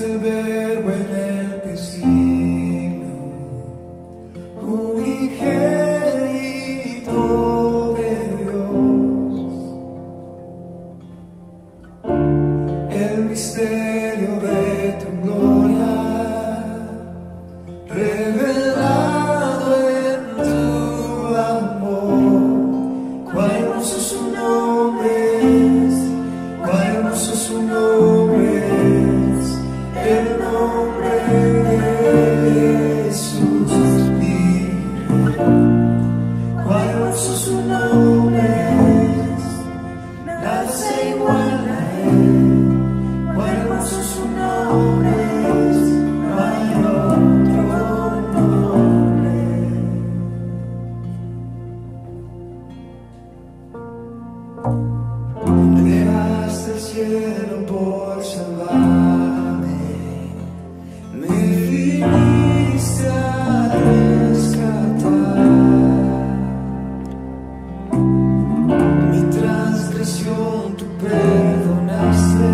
el verbo en el principio, unigénito de Dios, el misterio de tu gloria, revelado en tu amor. Cuán hermoso su nombre es, cuán hermoso su nombre es, el nombre de Jesús mi Rey. Cuán hermoso su nombre es, nada se iguala a él. Cuán hermoso su nombre es, no hay otro nombre. Dejaste el cielo por salvarme, me viniste a rescatar. Mi transgresión tú perdonaste,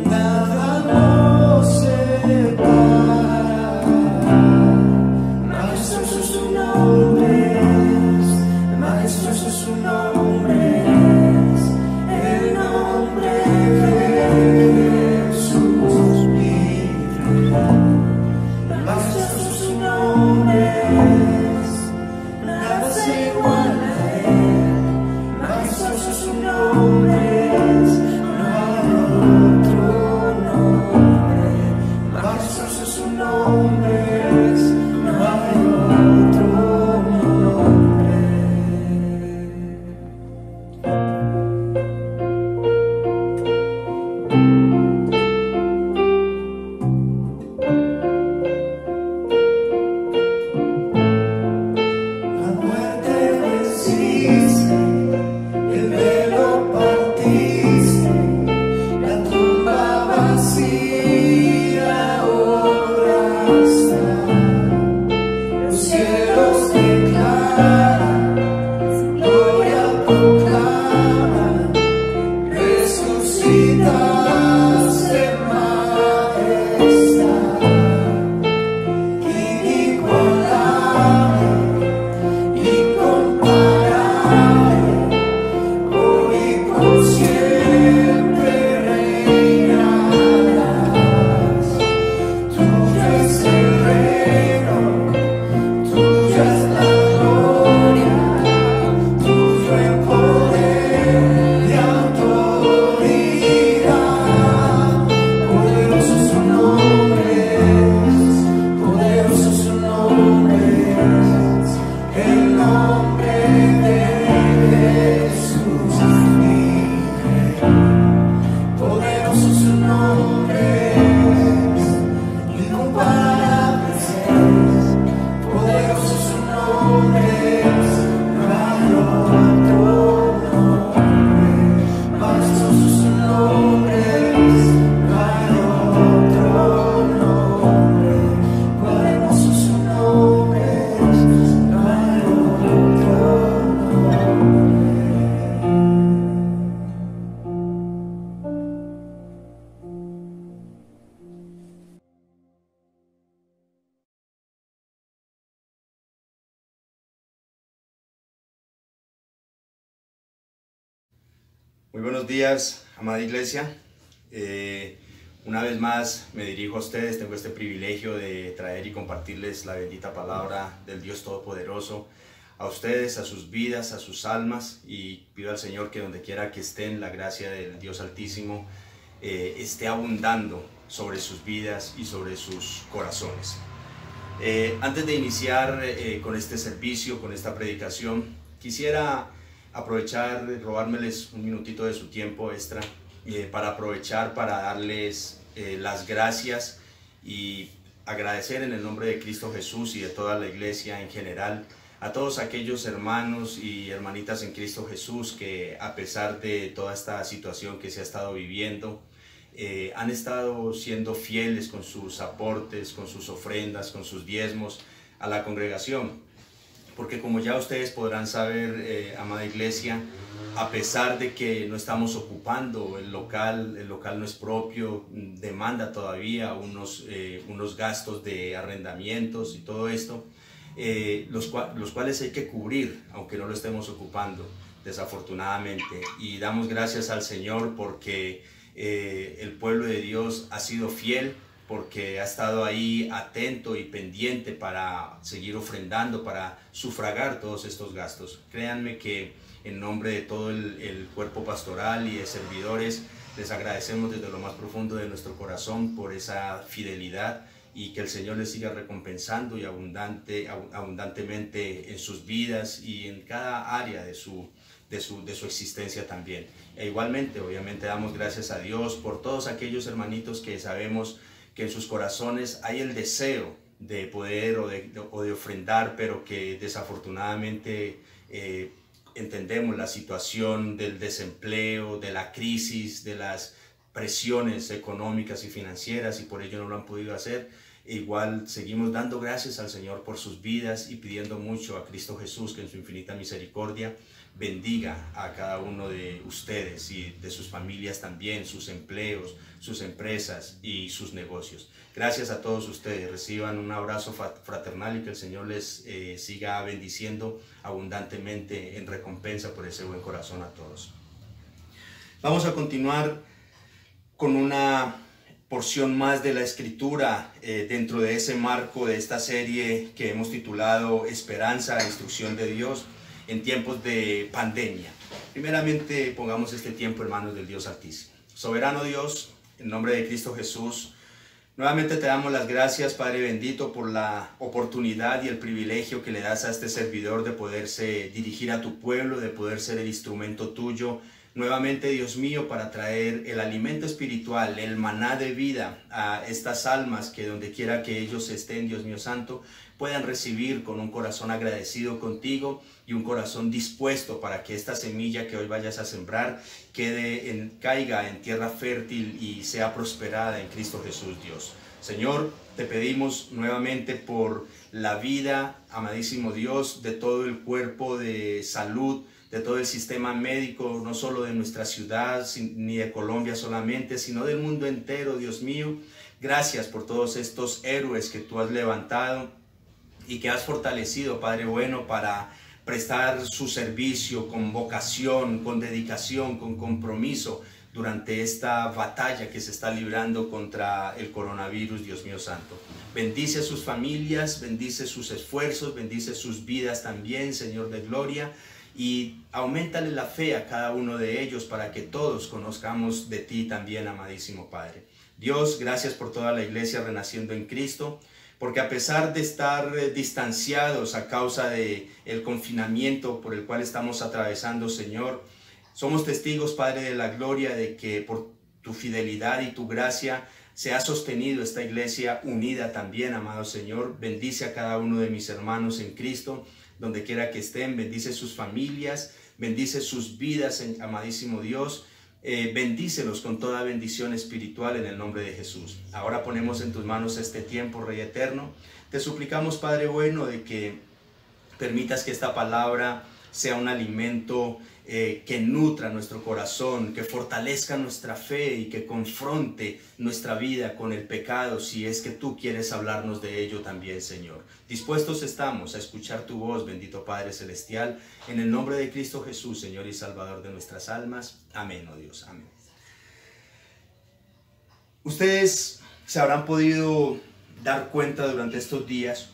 nada nos separará. Majestuoso su nombre es, majestuoso su nombre es, el nombre de Jesús mi Rey. Majestuoso su nombre es, nada se iguala a él. Majestuoso su nombre es, no hay otro nombre. Majestuoso su nombre es, no hay otro nombre. La muerte venciste, el velo partiste, la tumba vacía ahora está. Los cielos declaran, su gloria proclaman, resucitaste en majestad. Inigualable, incomparable, hoy y por siempre reinarás. Tuyo es el reino, tuya es la gloria, tuyo el poder y autoridad. Poderoso su nombre es, poderoso su nombre es, el nombre de Jesús mi Rey. Poderoso su nombre es, incomparable es, poderoso su nombre es, no hay otro nombre. Majestuoso su nombre es, no hay otro nombre. Cuán hermoso su nombre es, no hay otro nombre. Muy buenos días, amada iglesia. Una vez más me dirijo a ustedes, tengo este privilegio de traer y compartirles la bendita palabra del Dios Todopoderoso a ustedes, a sus vidas, a sus almas, y pido al Señor que donde quiera que estén, la gracia del Dios Altísimo esté abundando sobre sus vidas y sobre sus corazones. Antes de iniciar con este servicio, con esta predicación, quisiera aprovechar, robármeles un minutito de su tiempo extra para aprovechar para darles las gracias y agradecer en el nombre de Cristo Jesús y de toda la iglesia en general a todos aquellos hermanos y hermanitas en Cristo Jesús que, a pesar de toda esta situación que se ha estado viviendo, han estado siendo fieles con sus aportes, con sus ofrendas, con sus diezmos a la congregación. Porque como ya ustedes podrán saber, amada iglesia, a pesar de que no estamos ocupando el local no es propio, demanda todavía unos gastos de arrendamientos y todo esto, los cuales hay que cubrir, aunque no lo estemos ocupando, desafortunadamente. Y damos gracias al Señor porque el pueblo de Dios ha sido fiel, porque ha estado ahí atento y pendiente para seguir ofrendando, para sufragar todos estos gastos. Créanme que en nombre de todo el cuerpo pastoral y de servidores, les agradecemos desde lo más profundo de nuestro corazón por esa fidelidad, y que el Señor les siga recompensando y abundantemente en sus vidas y en cada área de su existencia también. E igualmente, obviamente, damos gracias a Dios por todos aquellos hermanitos que sabemos que en sus corazones hay el deseo de poder o de ofrendar, pero que desafortunadamente entendemos la situación del desempleo, de la crisis, de las presiones económicas y financieras, y por ello no lo han podido hacer. Igual seguimos dando gracias al Señor por sus vidas y pidiendo mucho a Cristo Jesús que en su infinita misericordia bendiga a cada uno de ustedes y de sus familias también, sus empleos, sus empresas y sus negocios. Gracias a todos ustedes, reciban un abrazo fraternal y que el Señor les siga bendiciendo abundantemente en recompensa por ese buen corazón a todos. Vamos a continuar con una porción más de la Escritura dentro de ese marco de esta serie que hemos titulado Esperanza, Instrucción de Dios en tiempos de pandemia. Primeramente, pongamos este tiempo en manos del Dios Altísimo. Soberano Dios, en nombre de Cristo Jesús, nuevamente te damos las gracias, Padre bendito, por la oportunidad y el privilegio que le das a este servidor de poderse dirigir a tu pueblo, de poder ser el instrumento tuyo nuevamente, Dios mío, para traer el alimento espiritual, el maná de vida a estas almas que donde quiera que ellos estén, Dios mío santo, puedan recibir con un corazón agradecido contigo y un corazón dispuesto para que esta semilla que hoy vayas a sembrar caiga en tierra fértil y sea prosperada en Cristo Jesús, Dios. Señor, te pedimos nuevamente por la vida, amadísimo Dios, de todo el cuerpo de salud, de todo el sistema médico, no solo de nuestra ciudad, ni de Colombia solamente, sino del mundo entero, Dios mío. Gracias por todos estos héroes que tú has levantado y que has fortalecido, Padre bueno, para prestar su servicio con vocación, con dedicación, con compromiso durante esta batalla que se está librando contra el coronavirus, Dios mío santo. Bendice a sus familias, bendice sus esfuerzos, bendice sus vidas también, Señor de gloria, y auméntale la fe a cada uno de ellos para que todos conozcamos de ti también, amadísimo Padre. Dios, gracias por toda la iglesia renaciendo en Cristo, porque a pesar de estar distanciados a causa del confinamiento por el cual estamos atravesando, Señor, somos testigos, Padre de la gloria, de que por tu fidelidad y tu gracia se ha sostenido esta iglesia unida también, amado Señor. Bendice a cada uno de mis hermanos en Cristo, donde quiera que estén, bendice sus familias, bendice sus vidas, amadísimo Dios, bendícelos con toda bendición espiritual en el nombre de Jesús. Ahora ponemos en tus manos este tiempo, Rey eterno. Te suplicamos, Padre bueno, de que permitas que esta palabra sea un alimento que nutra nuestro corazón, que fortalezca nuestra fe y que confronte nuestra vida con el pecado, si es que tú quieres hablarnos de ello también, Señor. Dispuestos estamos a escuchar tu voz, bendito Padre Celestial, en el nombre de Cristo Jesús, Señor y Salvador de nuestras almas. Amén, oh Dios, amén. Ustedes se habrán podido dar cuenta durante estos días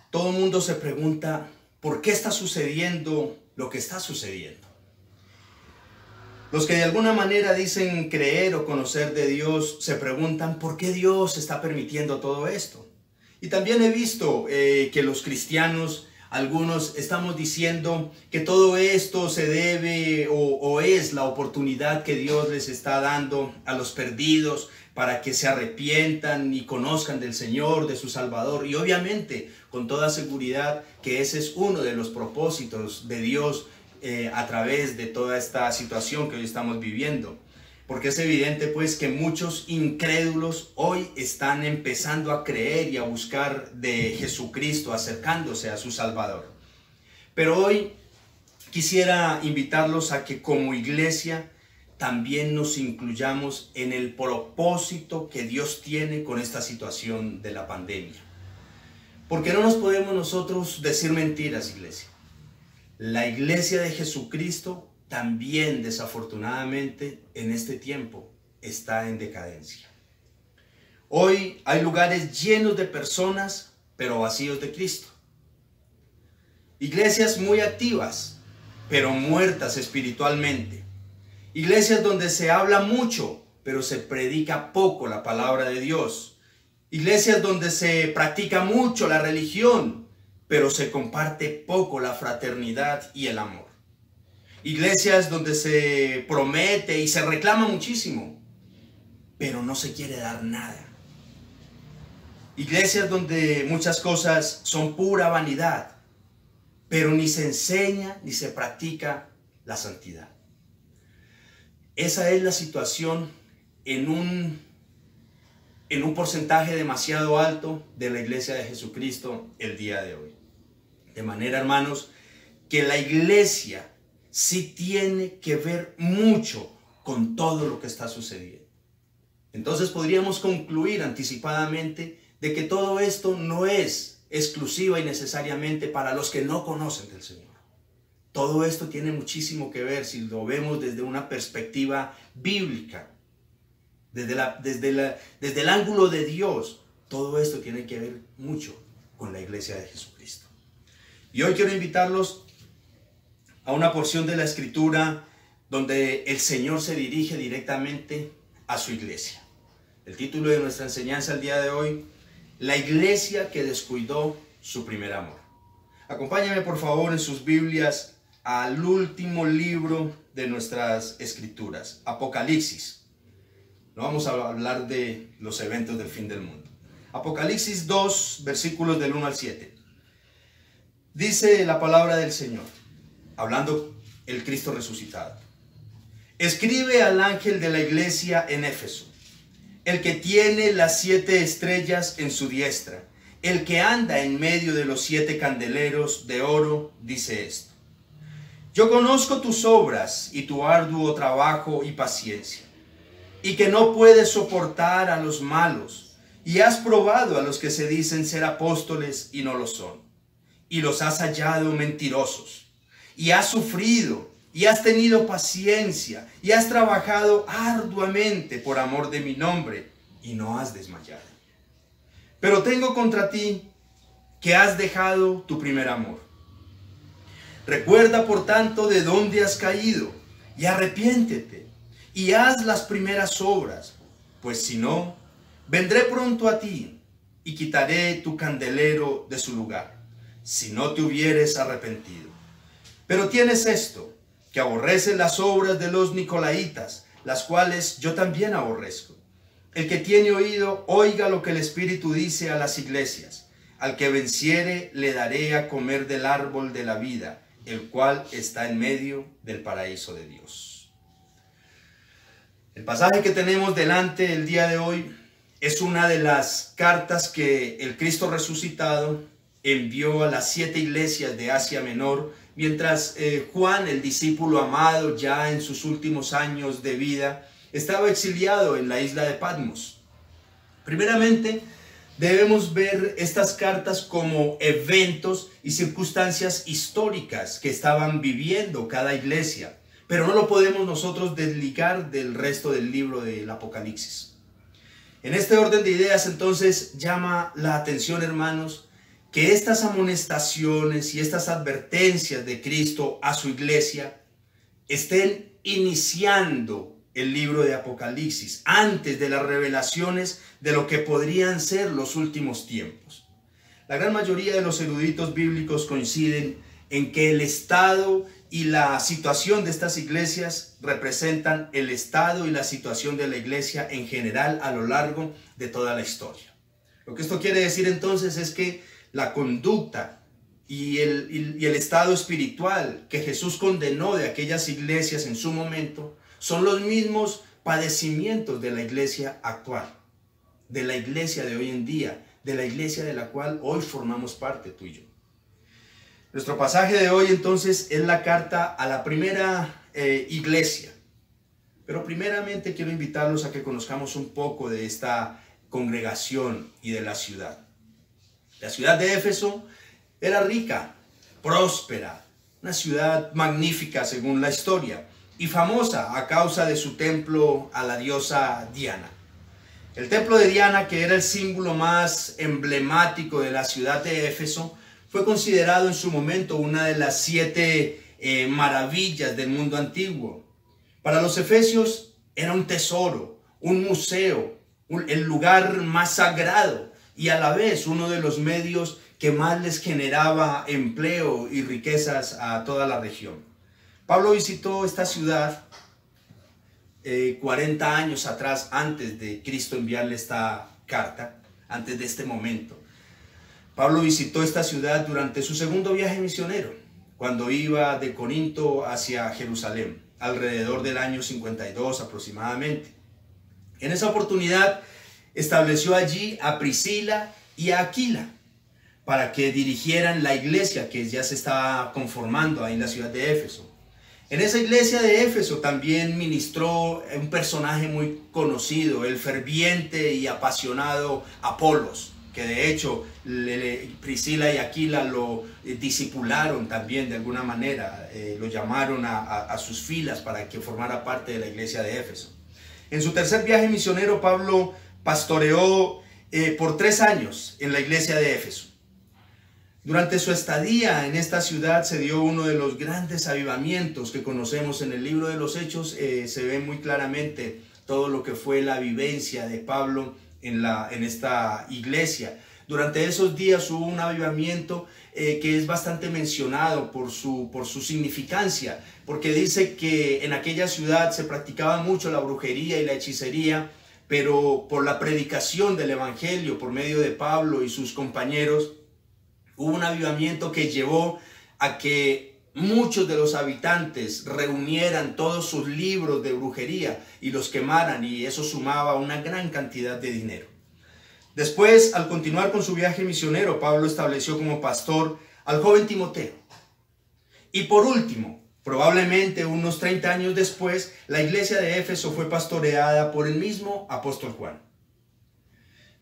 todo el mundo se pregunta por qué está sucediendo lo que está sucediendo. Los que de alguna manera dicen creer o conocer de Dios se preguntan por qué Dios está permitiendo todo esto. Y también he visto que los cristianos, algunos estamos diciendo que todo esto se debe o es la oportunidad que Dios les está dando a los perdidos para que se arrepientan y conozcan del Señor, de su Salvador. Y obviamente, con toda seguridad, que ese es uno de los propósitos de Dios a través de toda esta situación que hoy estamos viviendo. porque es evidente pues que muchos incrédulos hoy están empezando a creer y a buscar de Jesucristo, acercándose a su Salvador. Pero hoy quisiera invitarlos a que como iglesia también nos incluyamos en el propósito que Dios tiene con esta situación de la pandemia. Porque no nos podemos nosotros decir mentiras, iglesia. La iglesia de Jesucristo también, desafortunadamente, en este tiempo está en decadencia. Hoy hay lugares llenos de personas, pero vacíos de Cristo. Iglesias muy activas, pero muertas espiritualmente. Iglesias donde se habla mucho, pero se predica poco la palabra de Dios. Iglesias donde se practica mucho la religión, pero se comparte poco la fraternidad y el amor. Iglesias donde se promete y se reclama muchísimo, pero no se quiere dar nada. Iglesias donde muchas cosas son pura vanidad, pero ni se enseña ni se practica la santidad. Esa es la situación en un porcentaje demasiado alto de la iglesia de Jesucristo el día de hoy. De manera, hermanos, que la iglesia sí tiene que ver mucho con todo lo que está sucediendo. Entonces podríamos concluir anticipadamente de que todo esto no es exclusiva y necesariamente para los que no conocen del Señor. Todo esto tiene muchísimo que ver si lo vemos desde una perspectiva bíblica, desde el ángulo de Dios. Todo esto tiene que ver mucho con la iglesia de Jesucristo. Y hoy quiero invitarlos a una porción de la Escritura donde el Señor se dirige directamente a su iglesia. El título de nuestra enseñanza el día de hoy: la iglesia que descuidó su primer amor. Acompáñenme por favor en sus Biblias al último libro de nuestras Escrituras, Apocalipsis. No vamos a hablar de los eventos del fin del mundo. Apocalipsis 2, versículos del 1 al 7. Dice la palabra del Señor, hablando el Cristo resucitado: escribe al ángel de la iglesia en Éfeso, el que tiene las 7 estrellas en su diestra, el que anda en medio de los 7 candeleros de oro, dice esto: yo conozco tus obras y tu arduo trabajo y paciencia, y que no puedes soportar a los malos, y has probado a los que se dicen ser apóstoles y no lo son, y los has hallado mentirosos, y has sufrido, y has tenido paciencia, y has trabajado arduamente por amor de mi nombre, y no has desmayado. Pero tengo contra ti que has dejado tu primer amor. Recuerda, por tanto, de dónde has caído, y arrepiéntete, y haz las primeras obras, pues si no, vendré pronto a ti, y quitaré tu candelero de su lugar, si no te hubieres arrepentido. Pero tienes esto, que aborreces las obras de los nicolaitas, las cuales yo también aborrezco. El que tiene oído, oiga lo que el Espíritu dice a las iglesias. Al que venciere, le daré a comer del árbol de la vida, el cual está en medio del paraíso de Dios. El pasaje que tenemos delante el día de hoy es una de las cartas que el Cristo resucitado envió a las 7 iglesias de Asia Menor, mientras Juan, el discípulo amado, ya en sus últimos años de vida, estaba exiliado en la isla de Patmos. Primeramente, debemos ver estas cartas como eventos y circunstancias históricas que estaban viviendo cada iglesia, pero no lo podemos nosotros desligar del resto del libro del Apocalipsis. En este orden de ideas, entonces, llama la atención, hermanos, que estas amonestaciones y estas advertencias de Cristo a su iglesia estén iniciando el libro de Apocalipsis, antes de las revelaciones de lo que podrían ser los últimos tiempos. La gran mayoría de los eruditos bíblicos coinciden en que el estado y la situación de estas iglesias representan el estado y la situación de la iglesia en general a lo largo de toda la historia. Lo que esto quiere decir entonces es que la conducta y el estado espiritual que Jesús condenó de aquellas iglesias en su momento son los mismos padecimientos de la iglesia actual, de la iglesia de hoy en día, de la iglesia de la cual hoy formamos parte tú y yo. Nuestro pasaje de hoy entonces es la carta a la primera iglesia. Pero primeramente quiero invitarlos a que conozcamos un poco de esta congregación y de la ciudad. La ciudad de Éfeso era rica, próspera, una ciudad magnífica según la historia y famosa a causa de su templo a la diosa Diana. El templo de Diana, que era el símbolo más emblemático de la ciudad de Éfeso, fue considerado en su momento una de las 7 maravillas del mundo antiguo. Para los efesios era un tesoro, un museo, el lugar más sagrado y a la vez uno de los medios que más les generaba empleo y riquezas a toda la región. Pablo visitó esta ciudad 40 años atrás, antes de Cristo enviarle esta carta, antes de este momento. Pablo visitó esta ciudad durante su segundo viaje misionero, cuando iba de Corinto hacia Jerusalén, alrededor del año 52 aproximadamente. En esa oportunidad estableció allí a Priscila y a Aquila para que dirigieran la iglesia que ya se estaba conformando ahí en la ciudad de Éfeso. En esa iglesia de Éfeso también ministró un personaje muy conocido, el ferviente y apasionado Apolos, que de hecho Priscila y Aquila lo discipularon también de alguna manera, lo llamaron a sus filas para que formara parte de la iglesia de Éfeso. En su tercer viaje misionero, Pablo pastoreó por 3 años en la iglesia de Éfeso. Durante su estadía en esta ciudad se dio uno de los grandes avivamientos que conocemos en el libro de los Hechos. Se ve muy claramente todo lo que fue la vivencia de Pablo en esta iglesia. Durante esos días hubo un avivamiento que es bastante mencionado por su significancia, porque dice que en aquella ciudad se practicaba mucho la brujería y la hechicería, pero por la predicación del evangelio por medio de Pablo y sus compañeros, hubo un avivamiento que llevó a que muchos de los habitantes reunieran todos sus libros de brujería y los quemaran, y eso sumaba una gran cantidad de dinero. Después, al continuar con su viaje misionero, Pablo estableció como pastor al joven Timoteo. Y por último, probablemente unos 30 años después, la iglesia de Éfeso fue pastoreada por el mismo apóstol Juan.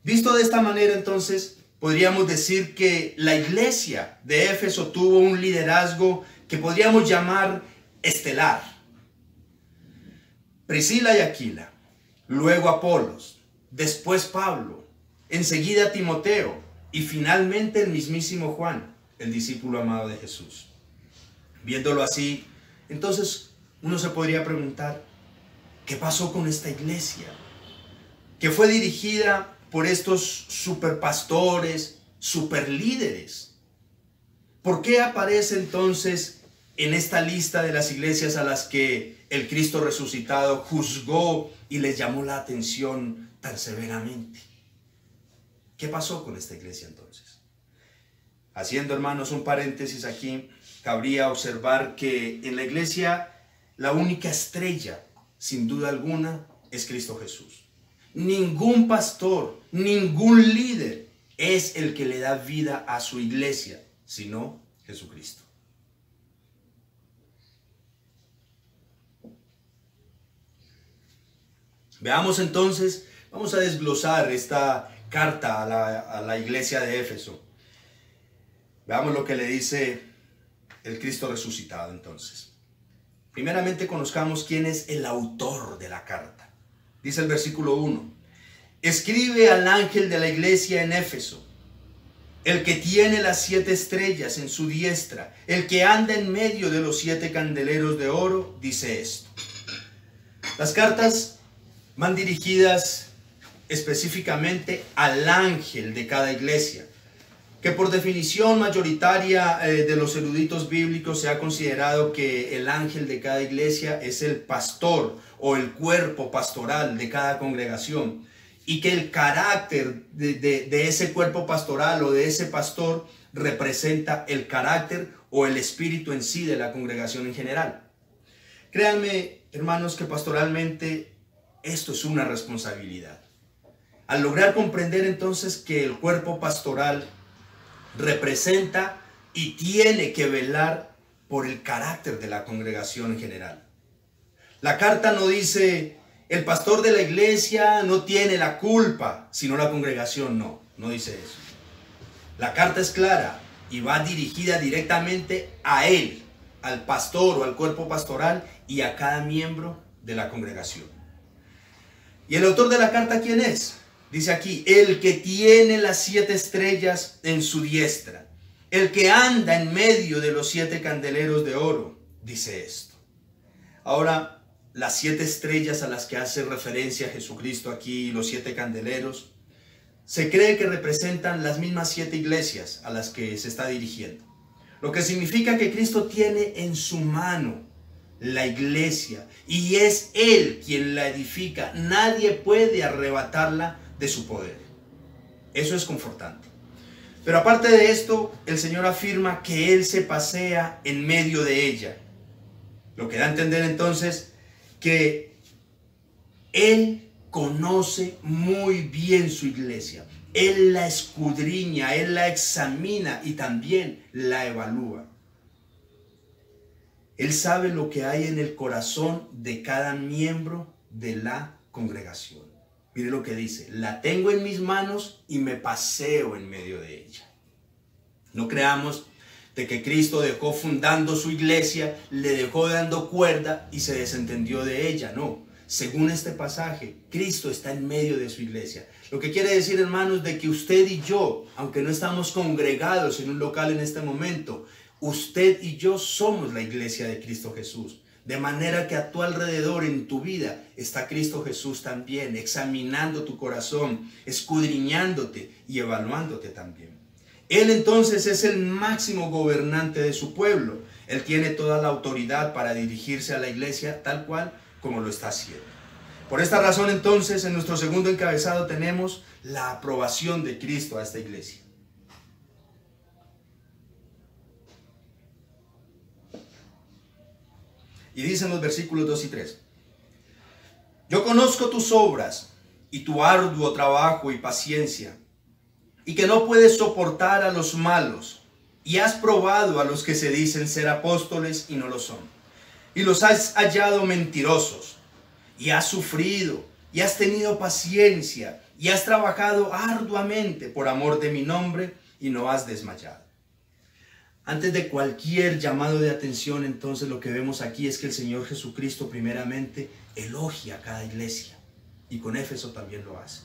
Visto de esta manera, entonces, podríamos decir que la iglesia de Éfeso tuvo un liderazgo que podríamos llamar estelar. Priscila y Aquila, luego Apolos, después Pablo, enseguida Timoteo y finalmente el mismísimo Juan, el discípulo amado de Jesús. Viéndolo así, entonces uno se podría preguntar, ¿qué pasó con esta iglesia? Que fue dirigida por estos superpastores, superlíderes. ¿Por qué aparece entonces en esta lista de las iglesias a las que el Cristo resucitado juzgó y les llamó la atención tan severamente? ¿Qué pasó con esta iglesia entonces? Haciendo, hermanos, un paréntesis aquí, cabría observar que en la iglesia la única estrella, sin duda alguna, es Cristo Jesús. Ningún pastor, ningún líder es el que le da vida a su iglesia, sino Jesucristo. Veamos entonces, vamos a desglosar esta carta a la iglesia de Éfeso. Veamos lo que le dice el Cristo resucitado entonces. Primeramente conozcamos quién es el autor de la carta. Dice el versículo 1. Escribe al ángel de la iglesia en Éfeso, el que tiene las 7 estrellas en su diestra, el que anda en medio de los 7 candeleros de oro, dice esto. Las cartas van dirigidas específicamente al ángel de cada iglesia, que por definición mayoritaria de los eruditos bíblicos se ha considerado que el ángel de cada iglesia es el pastor o el cuerpo pastoral de cada congregación, y que el carácter de ese cuerpo pastoral o de ese pastor representa el carácter o el espíritu en sí de la congregación en general. Créanme, hermanos, que pastoralmente Esto es una responsabilidad. Al lograr comprender entonces que el cuerpo pastoral representa y tiene que velar por el carácter de la congregación en general. La carta no dice, el pastor de la iglesia no tiene la culpa, sino la congregación no dice eso. La carta es clara y va dirigida directamente a él, al pastor o al cuerpo pastoral y a cada miembro de la congregación. ¿Y el autor de la carta quién es? Dice aquí, el que tiene las 7 estrellas en su diestra, el que anda en medio de los 7 candeleros de oro, dice esto. Ahora, las 7 estrellas a las que hace referencia Jesucristo aquí, los 7 candeleros, se cree que representan las mismas 7 iglesias a las que se está dirigiendo. Lo que significa que Cristo tiene en su mano la iglesia y es Él quien la edifica. Nadie puede arrebatarla de su poder. Eso es confortante. Pero aparte de esto, el Señor afirma que Él se pasea en medio de ella. Lo que da a entender entonces que Él conoce muy bien su iglesia. Él la escudriña, Él la examina y también la evalúa. Él sabe lo que hay en el corazón de cada miembro de la congregación. Mire lo que dice, la tengo en mis manos y me paseo en medio de ella. No creamos de que Cristo dejó fundando su iglesia, le dejó dando cuerda y se desentendió de ella. No, según este pasaje, Cristo está en medio de su iglesia. Lo que quiere decir, hermanos, de que usted y yo, aunque no estamos congregados en un local en este momento, usted y yo somos la iglesia de Cristo Jesús. De manera que a tu alrededor, en tu vida, está Cristo Jesús también, examinando tu corazón, escudriñándote y evaluándote también. Él entonces es el máximo gobernante de su pueblo. Él tiene toda la autoridad para dirigirse a la iglesia tal cual como lo está haciendo. Por esta razón entonces, en nuestro segundo encabezado tenemos la aprobación de Cristo a esta iglesia. Y dicen los versículos 2 y 3. Yo conozco tus obras y tu arduo trabajo y paciencia, y que no puedes soportar a los malos, y has probado a los que se dicen ser apóstoles y no lo son, y los has hallado mentirosos, y has sufrido, y has tenido paciencia, y has trabajado arduamente por amor de mi nombre, y no has desmayado. Antes de cualquier llamado de atención, entonces lo que vemos aquí es que el Señor Jesucristo primeramente elogia a cada iglesia, y con Éfeso también lo hace.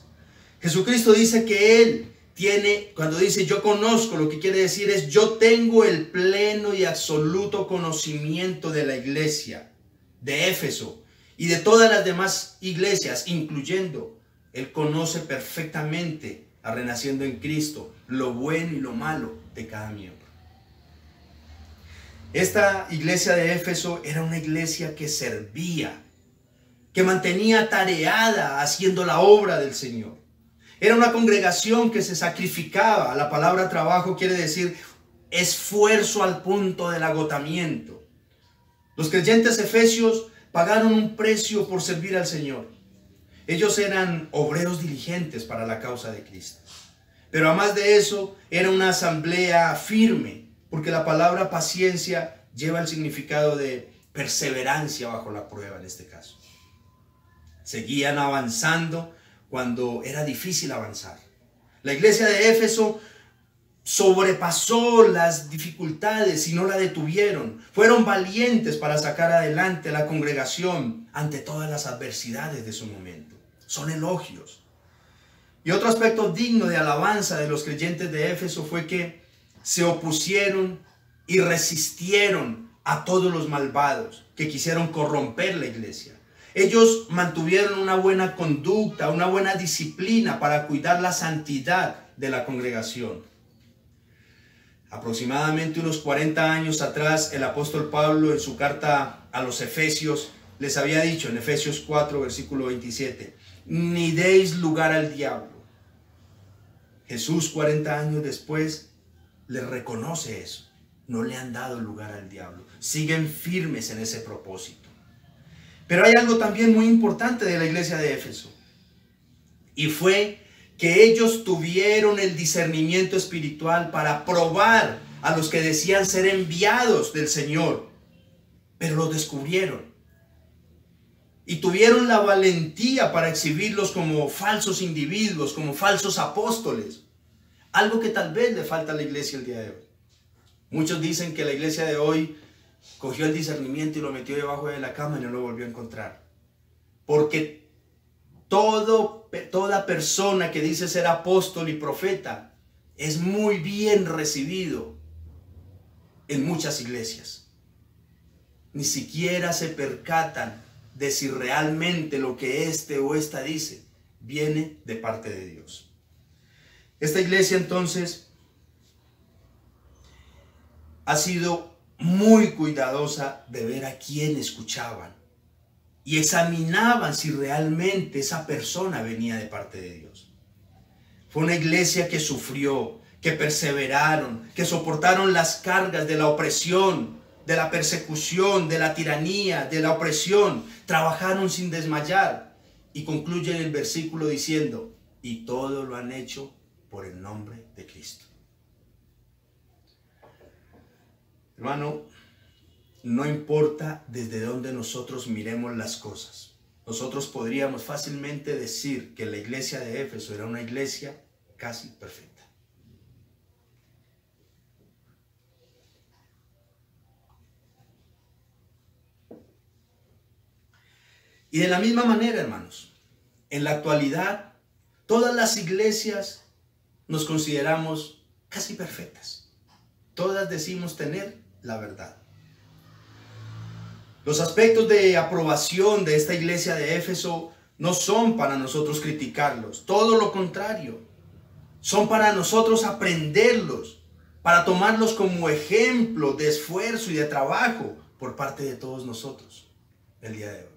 Jesucristo dice que Él tiene, cuando dice yo conozco, lo que quiere decir es yo tengo el pleno y absoluto conocimiento de la iglesia de Éfeso y de todas las demás iglesias, incluyendo, Él conoce perfectamente a Renaciendo en Cristo, lo bueno y lo malo de cada miembro. Esta iglesia de Éfeso era una iglesia que servía, que mantenía tareada haciendo la obra del Señor. Era una congregación que se sacrificaba. La palabra trabajo quiere decir esfuerzo al punto del agotamiento. Los creyentes efesios pagaron un precio por servir al Señor. Ellos eran obreros diligentes para la causa de Cristo. Pero además de eso, era una asamblea firme, porque la palabra paciencia lleva el significado de perseverancia bajo la prueba en este caso. Seguían avanzando cuando era difícil avanzar. La iglesia de Éfeso sobrepasó las dificultades y no la detuvieron. Fueron valientes para sacar adelante la congregación ante todas las adversidades de su momento. Son elogios. Y otro aspecto digno de alabanza de los creyentes de Éfeso fue que se opusieron y resistieron a todos los malvados que quisieron corromper la iglesia. Ellos mantuvieron una buena conducta, una buena disciplina para cuidar la santidad de la congregación. Aproximadamente unos 40 años atrás, el apóstol Pablo en su carta a los Efesios les había dicho en Efesios 4, versículo 27, ni deis lugar al diablo. Jesús 40 años después les reconoce eso. No le han dado lugar al diablo. Siguen firmes en ese propósito. Pero hay algo también muy importante de la iglesia de Éfeso. Y fue que ellos tuvieron el discernimiento espiritual para probar a los que decían ser enviados del Señor. Pero los descubrieron. Y tuvieron la valentía para exhibirlos como falsos individuos, como falsos apóstoles. Algo que tal vez le falta a la iglesia el día de hoy. Muchos dicen que la iglesia de hoy cogió el discernimiento y lo metió debajo de la cama y no lo volvió a encontrar. Porque toda persona que dice ser apóstol y profeta es muy bien recibido en muchas iglesias. Ni siquiera se percatan de si realmente lo que este o esta dice viene de parte de Dios. Esta iglesia entonces ha sido muy cuidadosa de ver a quién escuchaban y examinaban si realmente esa persona venía de parte de Dios. Fue una iglesia que sufrió, que perseveraron, que soportaron las cargas de la opresión, de la persecución, de la tiranía, de la opresión. Trabajaron sin desmayar y concluyen el versículo diciendo: y todo lo han hecho por el nombre de Cristo. Hermano, no importa desde dónde nosotros miremos las cosas. Nosotros podríamos fácilmente decir que la iglesia de Éfeso era una iglesia casi perfecta. Y de la misma manera, hermanos, en la actualidad, todas las iglesias nos consideramos casi perfectas. Todas decimos tener la verdad. Los aspectos de aprobación de esta iglesia de Éfeso no son para nosotros criticarlos, todo lo contrario. Son para nosotros aprenderlos, para tomarlos como ejemplo de esfuerzo y de trabajo por parte de todos nosotros el día de hoy.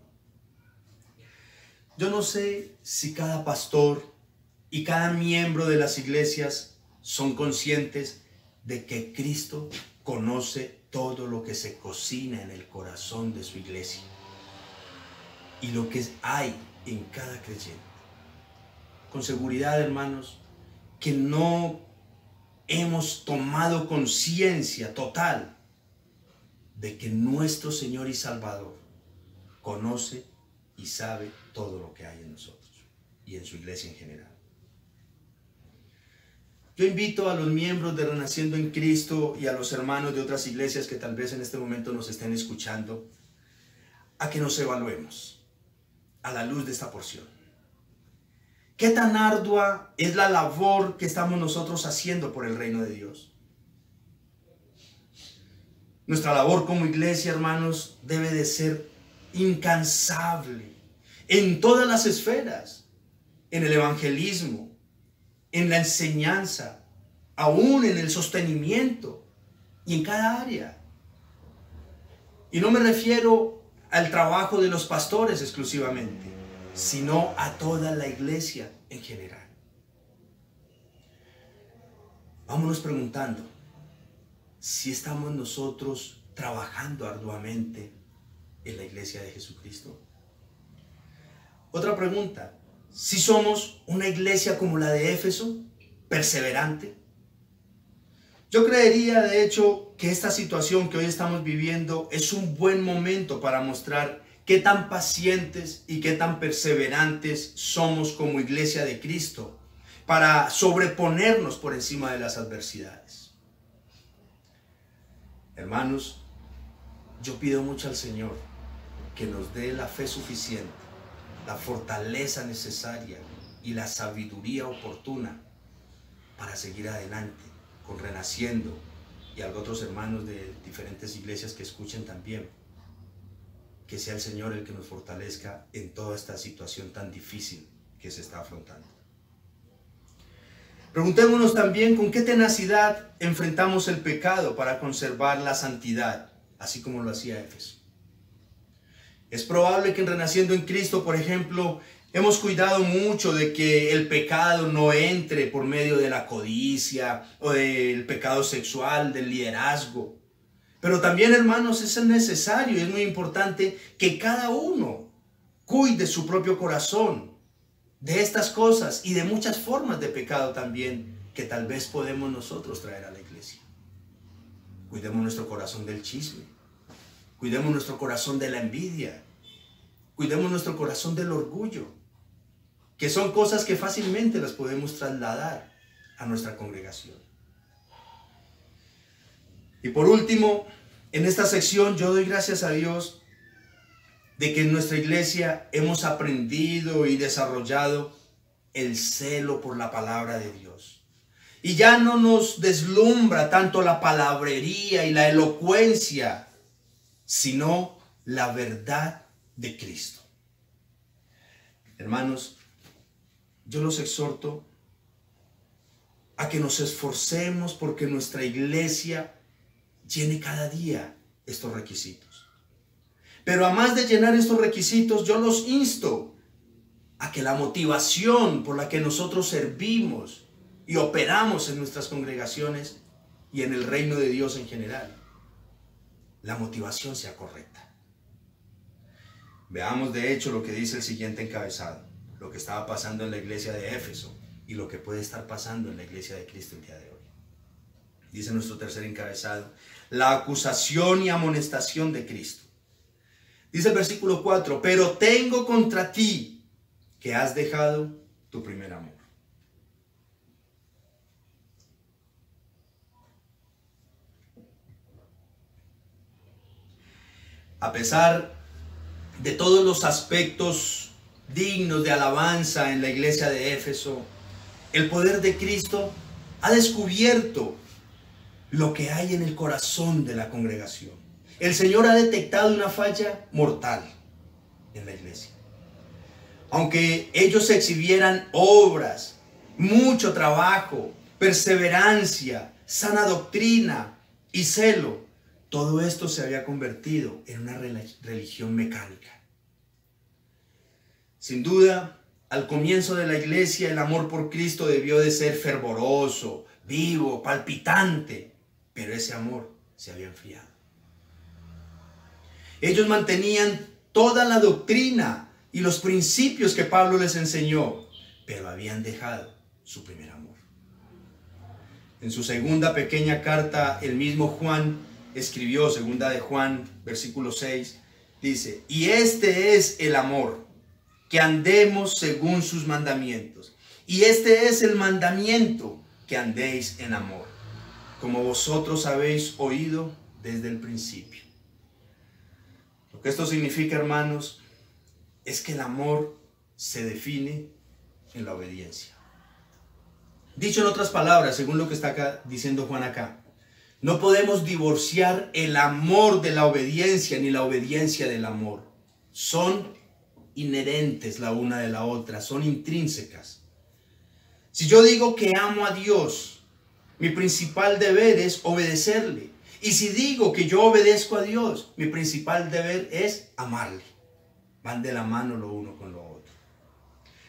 Yo no sé si cada pastor y cada miembro de las iglesias son conscientes de que Cristo conoce todo lo que se cocina en el corazón de su iglesia y lo que hay en cada creyente. Con seguridad, hermanos, que no hemos tomado conciencia total de que nuestro Señor y Salvador conoce y sabe todo lo que hay en nosotros y en su iglesia en general. Yo invito a los miembros de Renaciendo en Cristo y a los hermanos de otras iglesias que tal vez en este momento nos estén escuchando a que nos evaluemos a la luz de esta porción. ¿Qué tan ardua es la labor que estamos nosotros haciendo por el reino de Dios? Nuestra labor como iglesia, hermanos, debe de ser incansable en todas las esferas, en el evangelismo, en la enseñanza, aún en el sostenimiento y en cada área. Y no me refiero al trabajo de los pastores exclusivamente, sino a toda la iglesia en general. Vámonos preguntando si estamos nosotros trabajando arduamente en la iglesia de Jesucristo. Otra pregunta: si somos una iglesia como la de Éfeso, perseverante. Yo creería, de hecho, que esta situación que hoy estamos viviendo es un buen momento para mostrar qué tan pacientes y qué tan perseverantes somos como iglesia de Cristo para sobreponernos por encima de las adversidades. Hermanos, yo pido mucho al Señor que nos dé la fe suficiente, la fortaleza necesaria y la sabiduría oportuna para seguir adelante con Renaciendo y a otros hermanos de diferentes iglesias que escuchen también. Que sea el Señor el que nos fortalezca en toda esta situación tan difícil que se está afrontando. Preguntémonos también con qué tenacidad enfrentamos el pecado para conservar la santidad, así como lo hacía Éfeso. Es probable que en Renaciendo en Cristo, por ejemplo, hemos cuidado mucho de que el pecado no entre por medio de la codicia o del pecado sexual, del liderazgo. Pero también, hermanos, es necesario y es muy importante que cada uno cuide su propio corazón de estas cosas y de muchas formas de pecado también que tal vez podemos nosotros traer a la iglesia. Cuidemos nuestro corazón del chisme. Cuidemos nuestro corazón de la envidia. Cuidemos nuestro corazón del orgullo, que son cosas que fácilmente las podemos trasladar a nuestra congregación. Y por último, en esta sección yo doy gracias a Dios de que en nuestra iglesia hemos aprendido y desarrollado el celo por la palabra de Dios. Y ya no nos deslumbra tanto la palabrería y la elocuencia, sino la verdad de Cristo. Hermanos, yo los exhorto a que nos esforcemos porque nuestra iglesia llene cada día estos requisitos. Pero además de llenar estos requisitos, yo los insto a que la motivación por la que nosotros servimos y operamos en nuestras congregaciones y en el reino de Dios en general, la motivación sea correcta. Veamos de hecho lo que dice el siguiente encabezado, lo que estaba pasando en la iglesia de Éfeso y lo que puede estar pasando en la iglesia de Cristo el día de hoy. Dice nuestro tercer encabezado, la acusación y amonestación de Cristo. Dice el versículo 4, pero tengo contra ti que has dejado tu primer amor. A pesar de todos los aspectos dignos de alabanza en la iglesia de Éfeso, el poder de Cristo ha descubierto lo que hay en el corazón de la congregación. El Señor ha detectado una falla mortal en la iglesia. Aunque ellos exhibieran obras, mucho trabajo, perseverancia, sana doctrina y celo, todo esto se había convertido en una religión mecánica. Sin duda, al comienzo de la iglesia, el amor por Cristo debió de ser fervoroso, vivo, palpitante, pero ese amor se había enfriado. Ellos mantenían toda la doctrina y los principios que Pablo les enseñó, pero habían dejado su primer amor. En su segunda pequeña carta, el mismo Juan escribió, segunda de Juan, versículo 6, dice, y este es el amor, que andemos según sus mandamientos. Y este es el mandamiento, que andéis en amor, como vosotros habéis oído desde el principio. Lo que esto significa, hermanos, es que el amor se define en la obediencia. Dicho en otras palabras, según lo que está acá, diciendo Juan acá, no podemos divorciar el amor de la obediencia ni la obediencia del amor. Son inherentes la una de la otra, son intrínsecas. Si yo digo que amo a Dios, mi principal deber es obedecerle. Y si digo que yo obedezco a Dios, mi principal deber es amarle. Van de la mano lo uno con lo otro.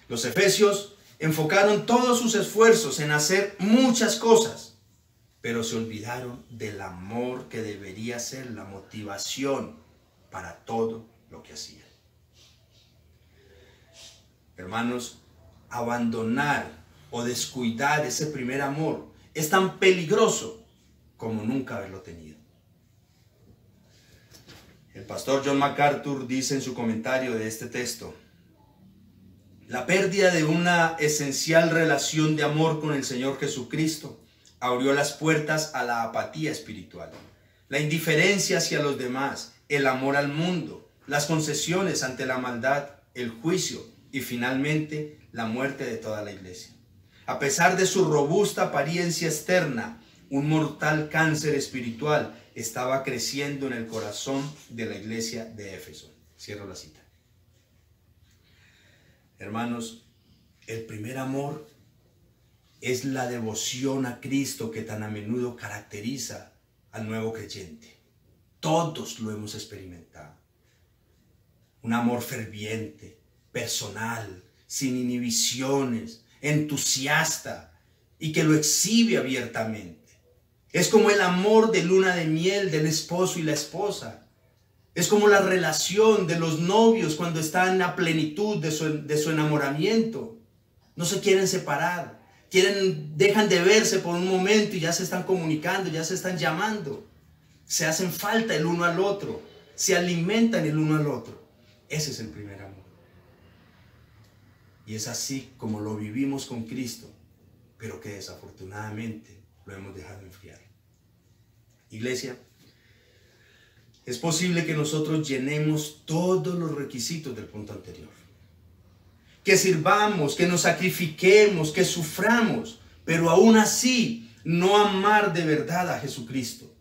Los efesios enfocaron todos sus esfuerzos en hacer muchas cosas, pero se olvidaron del amor que debería ser la motivación para todo lo que hacían. Hermanos, abandonar o descuidar ese primer amor es tan peligroso como nunca haberlo tenido. El pastor John MacArthur dice en su comentario de este texto, la pérdida de una esencial relación de amor con el Señor Jesucristo abrió las puertas a la apatía espiritual, la indiferencia hacia los demás, el amor al mundo, las concesiones ante la maldad, el juicio y finalmente la muerte de toda la iglesia. A pesar de su robusta apariencia externa, un mortal cáncer espiritual estaba creciendo en el corazón de la iglesia de Éfeso. Cierro la cita. Hermanos, el primer amor es la devoción a Cristo que tan a menudo caracteriza al nuevo creyente. Todos lo hemos experimentado. Un amor ferviente, personal, sin inhibiciones, entusiasta y que lo exhibe abiertamente. Es como el amor de luna de miel del esposo y la esposa. Es como la relación de los novios cuando están en la plenitud de su enamoramiento. No se quieren separar. Dejan de verse por un momento y ya se están comunicando, ya se están llamando. Se hacen falta el uno al otro. Se alimentan el uno al otro. Ese es el primer amor. Y es así como lo vivimos con Cristo, pero que desafortunadamente lo hemos dejado enfriar. Iglesia, es posible que nosotros llenemos todos los requisitos del punto anterior. Que sirvamos, que nos sacrifiquemos, que suframos, pero aún así no amar de verdad a Jesucristo.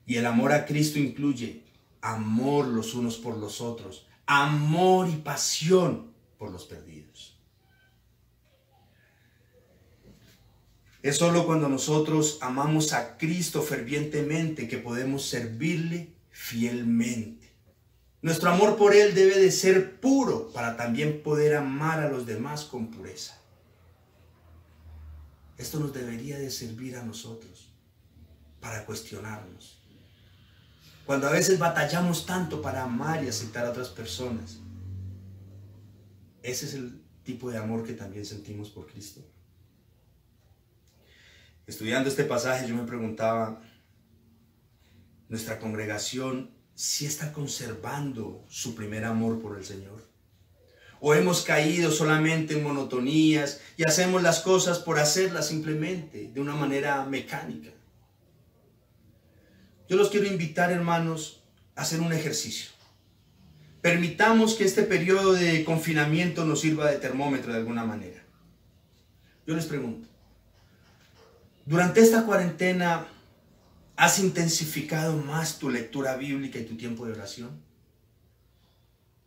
Y el amor a Cristo incluye amor los unos por los otros, amor y pasión por los perdidos. Es solo cuando nosotros amamos a Cristo fervientemente que podemos servirle fielmente. Nuestro amor por Él debe de ser puro para también poder amar a los demás con pureza. Esto nos debería de servir a nosotros para cuestionarnos. Cuando a veces batallamos tanto para amar y aceptar a otras personas, ese es el tipo de amor que también sentimos por Cristo. Estudiando este pasaje yo me preguntaba, ¿nuestra congregación sí está conservando su primer amor por el Señor? ¿O hemos caído solamente en monotonías y hacemos las cosas por hacerlas simplemente, de una manera mecánica? Yo los quiero invitar, hermanos, a hacer un ejercicio. Permitamos que este periodo de confinamiento nos sirva de termómetro de alguna manera. Yo les pregunto, ¿durante esta cuarentena has intensificado más tu lectura bíblica y tu tiempo de oración?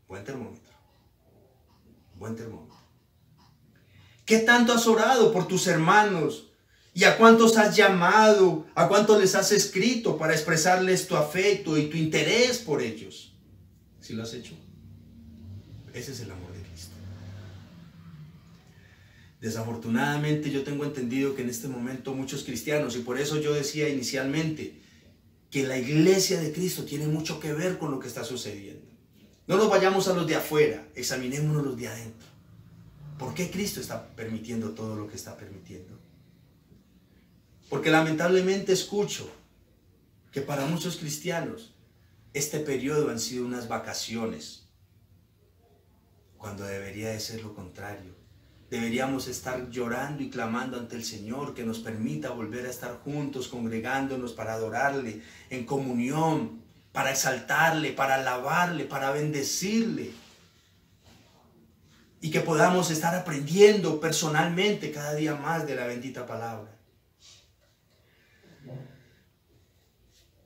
Buen termómetro. Buen termómetro. ¿Qué tanto has orado por tus hermanos? ¿Y a cuántos has llamado? ¿A cuántos les has escrito para expresarles tu afecto y tu interés por ellos? ¿Sí lo has hecho? Ese es el amor de Cristo. Desafortunadamente yo tengo entendido que en este momento muchos cristianos, y por eso yo decía inicialmente que la iglesia de Cristo tiene mucho que ver con lo que está sucediendo. No nos vayamos a los de afuera, examinémonos los de adentro. ¿Por qué Cristo está permitiendo todo lo que está permitiendo? Porque lamentablemente escucho que para muchos cristianos este periodo han sido unas vacaciones, cuando debería de ser lo contrario. Deberíamos estar llorando y clamando ante el Señor que nos permita volver a estar juntos, congregándonos para adorarle en comunión, para exaltarle, para alabarle, para bendecirle. Y que podamos estar aprendiendo personalmente cada día más de la bendita palabra.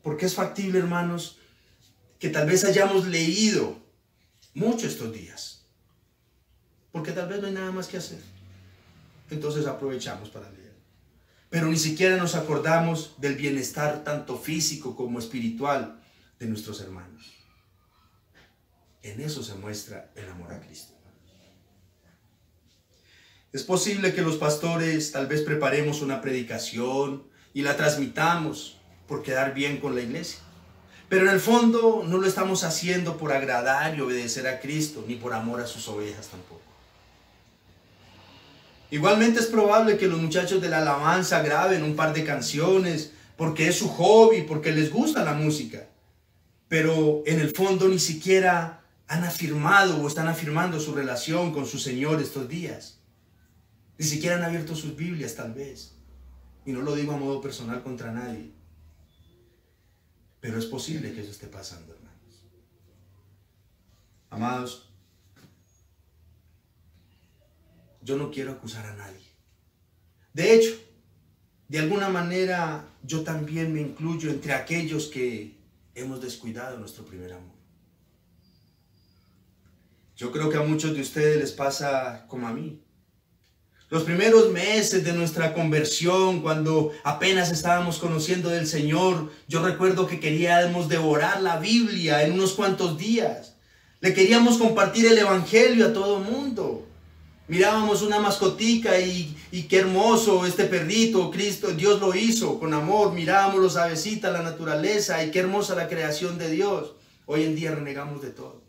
Porque es factible, hermanos, que tal vez hayamos leído mucho estos días. Porque tal vez no hay nada más que hacer. Entonces aprovechamos para leer. Pero ni siquiera nos acordamos del bienestar tanto físico como espiritual de nuestros hermanos. En eso se muestra el amor a Cristo. Es posible que los pastores tal vez preparemos una predicación y la transmitamos por quedar bien con la iglesia. Pero en el fondo no lo estamos haciendo por agradar y obedecer a Cristo, ni por amor a sus ovejas tampoco. Igualmente es probable que los muchachos de la alabanza graben un par de canciones porque es su hobby, porque les gusta la música. Pero en el fondo ni siquiera han afirmado o están afirmando su relación con su Señor estos días. Ni siquiera han abierto sus Biblias tal vez. Y no lo digo a modo personal contra nadie. Pero es posible que eso esté pasando, hermanos. Amados, yo no quiero acusar a nadie. De hecho, de alguna manera yo también me incluyo entre aquellos que hemos descuidado nuestro primer amor. Yo creo que a muchos de ustedes les pasa como a mí. Los primeros meses de nuestra conversión, cuando apenas estábamos conociendo del Señor, yo recuerdo que queríamos devorar la Biblia en unos cuantos días. Le queríamos compartir el Evangelio a todo mundo. Mirábamos una mascotica y qué hermoso este perrito, Cristo, Dios lo hizo con amor. Mirábamos los avecitas, la naturaleza y qué hermosa la creación de Dios. Hoy en día renegamos de todo.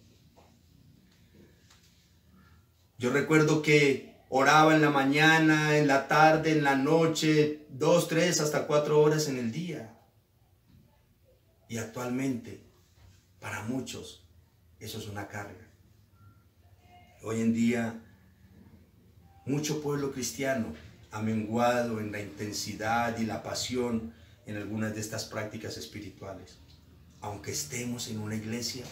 Yo recuerdo que oraba en la mañana, en la tarde, en la noche, 2, 3, hasta 4 horas en el día. Y actualmente, para muchos, eso es una carga. Hoy en día, mucho pueblo cristiano ha menguado en la intensidad y la pasión en algunas de estas prácticas espirituales, aunque estemos en una iglesia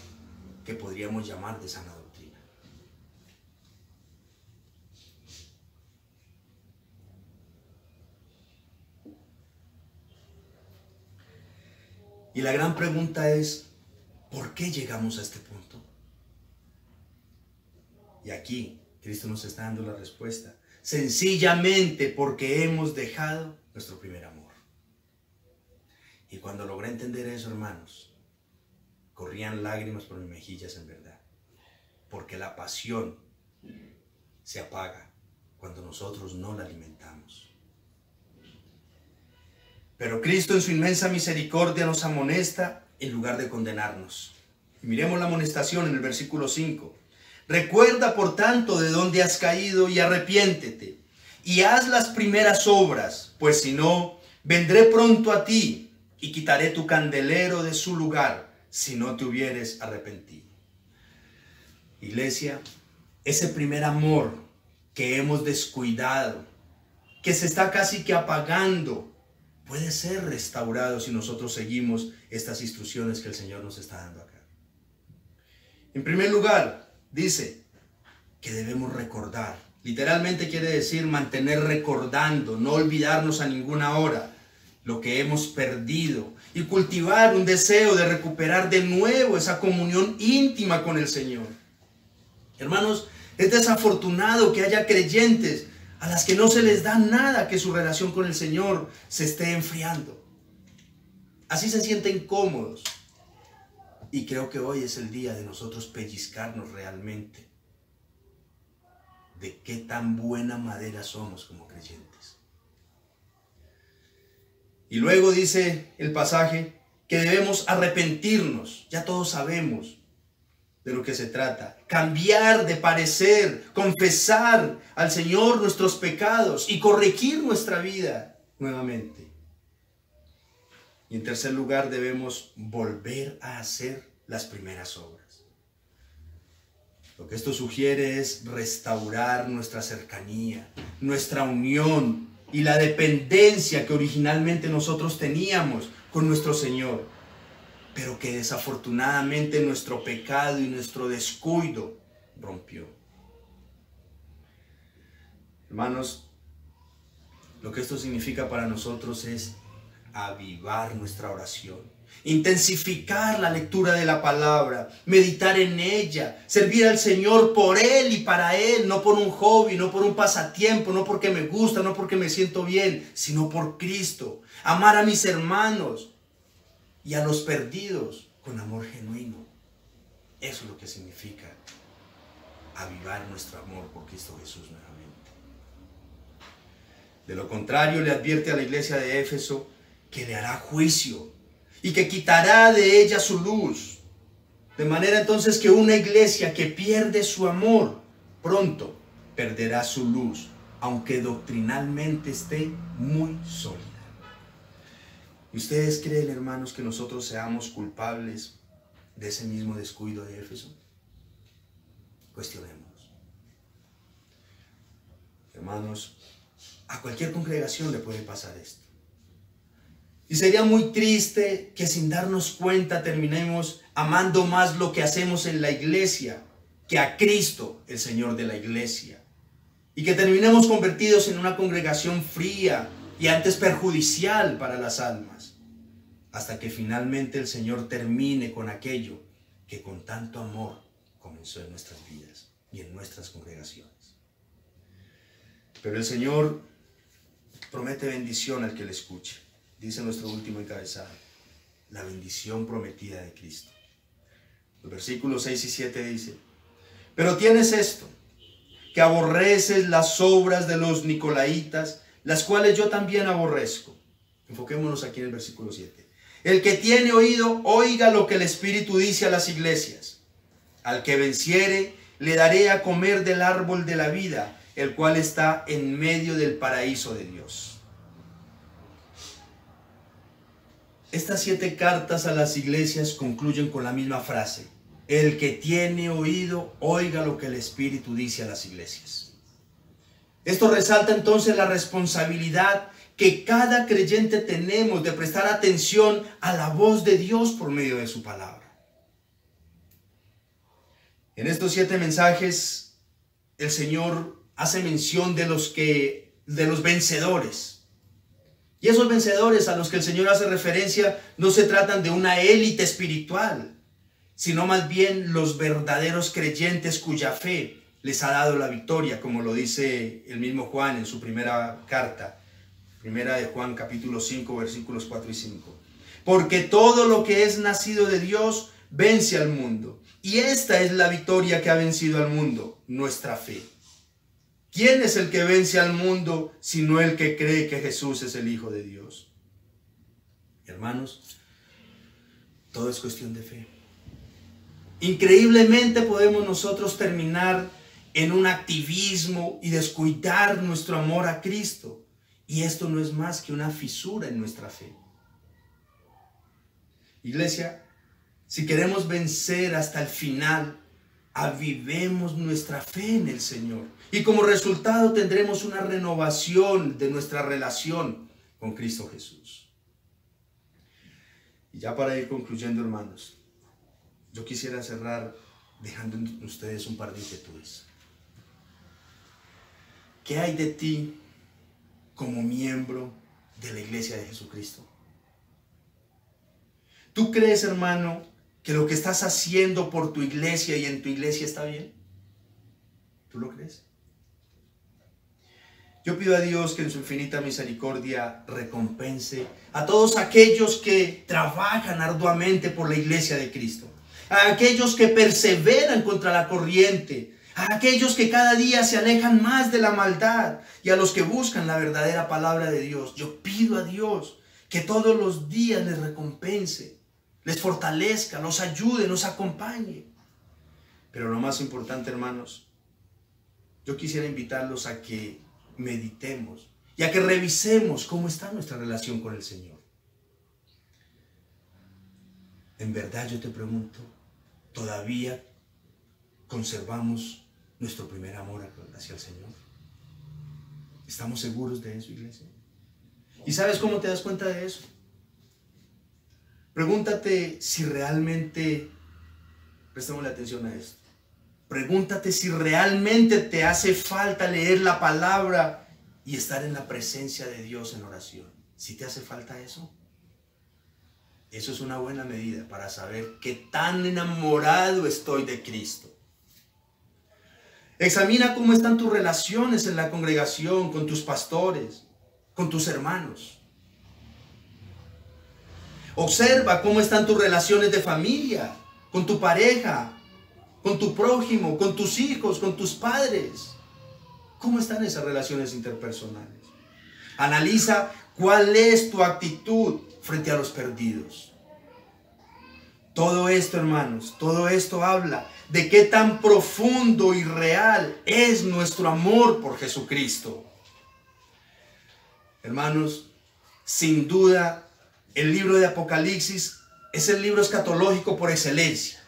que podríamos llamar de sana doctrina. Y la gran pregunta es, ¿por qué llegamos a este punto? Y aquí Cristo nos está dando la respuesta. Sencillamente porque hemos dejado nuestro primer amor. Y cuando logré entender eso, hermanos, corrían lágrimas por mis mejillas en verdad. Porque la pasión se apaga cuando nosotros no la alimentamos. Pero Cristo en su inmensa misericordia nos amonesta en lugar de condenarnos. Y miremos la amonestación en el versículo 5. Recuerda, por tanto, de dónde has caído y arrepiéntete, y haz las primeras obras, pues si no, vendré pronto a ti y quitaré tu candelero de su lugar, si no te hubieres arrepentido. Iglesia, ese primer amor que hemos descuidado, que se está casi que apagando, puede ser restaurado si nosotros seguimos estas instrucciones que el Señor nos está dando acá. En primer lugar, dice que debemos recordar. Literalmente quiere decir mantener recordando, no olvidarnos a ninguna hora lo que hemos perdido y cultivar un deseo de recuperar de nuevo esa comunión íntima con el Señor. Hermanos, es desafortunado que haya creyentes a las que no se les da nada, que su relación con el Señor se esté enfriando. Así se sienten cómodos. Y creo que hoy es el día de nosotros pellizcarnos realmente de qué tan buena madera somos como creyentes. Y luego dice el pasaje que debemos arrepentirnos. Ya todos sabemos de lo que se trata. Cambiar de parecer, confesar al Señor nuestros pecados y corregir nuestra vida nuevamente. Y en tercer lugar, debemos volver a hacer las primeras obras. Lo que esto sugiere es restaurar nuestra cercanía, nuestra unión y la dependencia que originalmente nosotros teníamos con nuestro Señor, pero que desafortunadamente nuestro pecado y nuestro descuido rompió. Hermanos, lo que esto significa para nosotros es avivar nuestra oración, intensificar la lectura de la palabra, meditar en ella, servir al Señor por Él y para Él, no por un hobby, no por un pasatiempo, no porque me gusta, no porque me siento bien, sino por Cristo. Amar a mis hermanos y a los perdidos con amor genuino. Eso es lo que significa avivar nuestro amor por Cristo Jesús nuevamente. De lo contrario, le advierte a la iglesia de Éfeso que le hará juicio y que quitará de ella su luz. De manera entonces que una iglesia que pierde su amor pronto perderá su luz, aunque doctrinalmente esté muy sólida. ¿Y ustedes creen, hermanos, que nosotros seamos culpables de ese mismo descuido de Éfeso? Cuestionemos. Hermanos, a cualquier congregación le puede pasar esto. Y sería muy triste que sin darnos cuenta terminemos amando más lo que hacemos en la iglesia que a Cristo, el Señor de la iglesia. Y que terminemos convertidos en una congregación fría y antes perjudicial para las almas, hasta que finalmente el Señor termine con aquello que con tanto amor comenzó en nuestras vidas y en nuestras congregaciones. Pero el Señor promete bendición al que le escuche. Dice nuestro último encabezado, la bendición prometida de Cristo. Los versículos 6 y 7 dice, pero tienes esto, que aborreces las obras de los nicolaítas, las cuales yo también aborrezco. Enfoquémonos aquí en el versículo 7. El que tiene oído, oiga lo que el Espíritu dice a las iglesias. Al que venciere, le daré a comer del árbol de la vida, el cual está en medio del paraíso de Dios. Estas 7 cartas a las iglesias concluyen con la misma frase. El que tiene oído, oiga lo que el Espíritu dice a las iglesias. Esto resalta entonces la responsabilidad que cada creyente tenemos de prestar atención a la voz de Dios por medio de su palabra. En estos 7 mensajes, el Señor hace mención de los vencedores. Y esos vencedores a los que el Señor hace referencia no se tratan de una élite espiritual, sino más bien los verdaderos creyentes cuya fe les ha dado la victoria, como lo dice el mismo Juan en su primera carta, primera de Juan capítulo 5 versículos 4 y 5. Porque todo lo que es nacido de Dios vence al mundo, y esta es la victoria que ha vencido al mundo, nuestra fe. ¿Quién es el que vence al mundo sino el que cree que Jesús es el Hijo de Dios? Hermanos, todo es cuestión de fe. Increíblemente podemos nosotros terminar en un activismo y descuidar nuestro amor a Cristo. Y esto no es más que una fisura en nuestra fe. Iglesia, si queremos vencer hasta el final, avivemos nuestra fe en el Señor. Y como resultado tendremos una renovación de nuestra relación con Cristo Jesús. Y ya para ir concluyendo, hermanos, yo quisiera cerrar dejando en ustedes un par de inquietudes. ¿Qué hay de ti como miembro de la Iglesia de Jesucristo? ¿Tú crees, hermano, que lo que estás haciendo por tu iglesia y en tu iglesia está bien? ¿Tú lo crees? Yo pido a Dios que en su infinita misericordia recompense a todos aquellos que trabajan arduamente por la iglesia de Cristo, a aquellos que perseveran contra la corriente, a aquellos que cada día se alejan más de la maldad y a los que buscan la verdadera palabra de Dios. Yo pido a Dios que todos los días les recompense, les fortalezca, los ayude, nos acompañe. Pero lo más importante, hermanos, yo quisiera invitarlos a que meditemos y a que revisemos cómo está nuestra relación con el Señor. En verdad yo te pregunto, ¿todavía conservamos nuestro primer amor hacia el Señor? ¿Estamos seguros de eso, iglesia? ¿Y sabes cómo te das cuenta de eso? Pregúntate si realmente, prestemos la atención a esto, pregúntate si realmente te hace falta leer la palabra y estar en la presencia de Dios en oración. ¿Si te hace falta eso? Eso es una buena medida para saber qué tan enamorado estoy de Cristo. Examina cómo están tus relaciones en la congregación, con tus pastores, con tus hermanos. Observa cómo están tus relaciones de familia, con tu pareja, con tu prójimo, con tus hijos, con tus padres. ¿Cómo están esas relaciones interpersonales? Analiza cuál es tu actitud frente a los perdidos. Todo esto, hermanos, todo esto habla de qué tan profundo y real es nuestro amor por Jesucristo. Hermanos, sin duda, el libro de Apocalipsis es el libro escatológico por excelencia.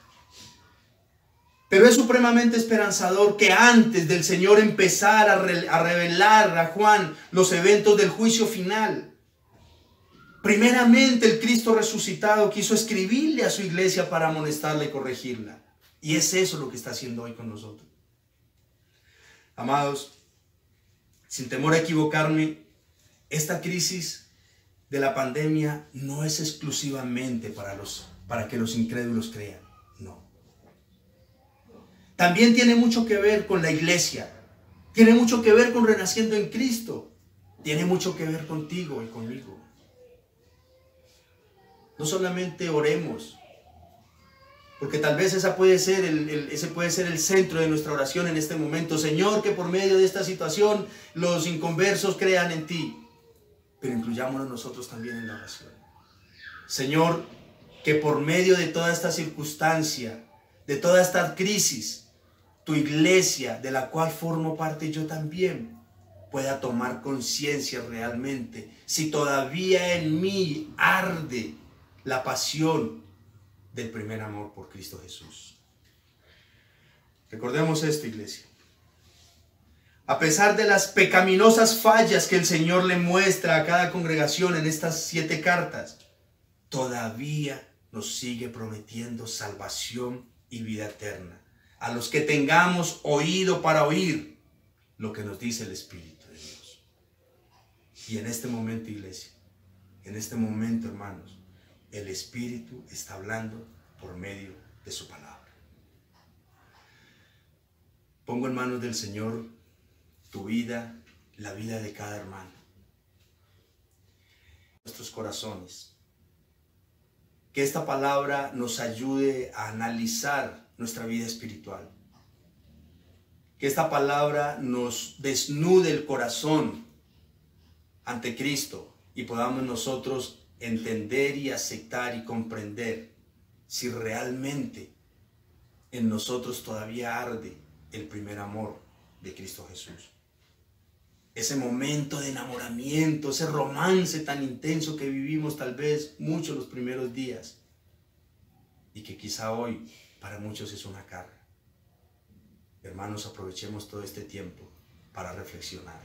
Pero es supremamente esperanzador que antes del Señor empezar a revelar a Juan los eventos del juicio final, primeramente el Cristo resucitado quiso escribirle a su iglesia para amonestarla y corregirla. Y es eso lo que está haciendo hoy con nosotros. Amados, sin temor a equivocarme, esta crisis de la pandemia no es exclusivamente para que los incrédulos crean. No. También tiene mucho que ver con la iglesia. Tiene mucho que ver con renaciendo en Cristo. Tiene mucho que ver contigo y conmigo. No solamente oremos Porque tal vez ese puede ser el centro de nuestra oración en este momento. Señor, que por medio de esta situación los inconversos crean en ti. Pero incluyámonos nosotros también en la oración. Señor, que por medio de toda esta circunstancia, de toda esta crisis, tu iglesia, de la cual formo parte yo también, pueda tomar conciencia realmente si todavía en mí arde la pasión del primer amor por Cristo Jesús. Recordemos esto, iglesia. A pesar de las pecaminosas fallas que el Señor le muestra a cada congregación en estas 7 cartas, todavía nos sigue prometiendo salvación y vida eterna a los que tengamos oído para oír lo que nos dice el Espíritu de Dios. Y en este momento, iglesia, en este momento, hermanos, el Espíritu está hablando por medio de su palabra. Pongo en manos del Señor tu vida, la vida de cada hermano, nuestros corazones. Que esta palabra nos ayude a analizar nuestra vida espiritual. Que esta palabra nos desnude el corazón ante Cristo y podamos nosotros entender y aceptar y comprender si realmente en nosotros todavía arde el primer amor de Cristo Jesús. Ese momento de enamoramiento, ese romance tan intenso que vivimos tal vez muchos los primeros días y que quizá hoy para muchos es una carga. Hermanos, aprovechemos todo este tiempo para reflexionar.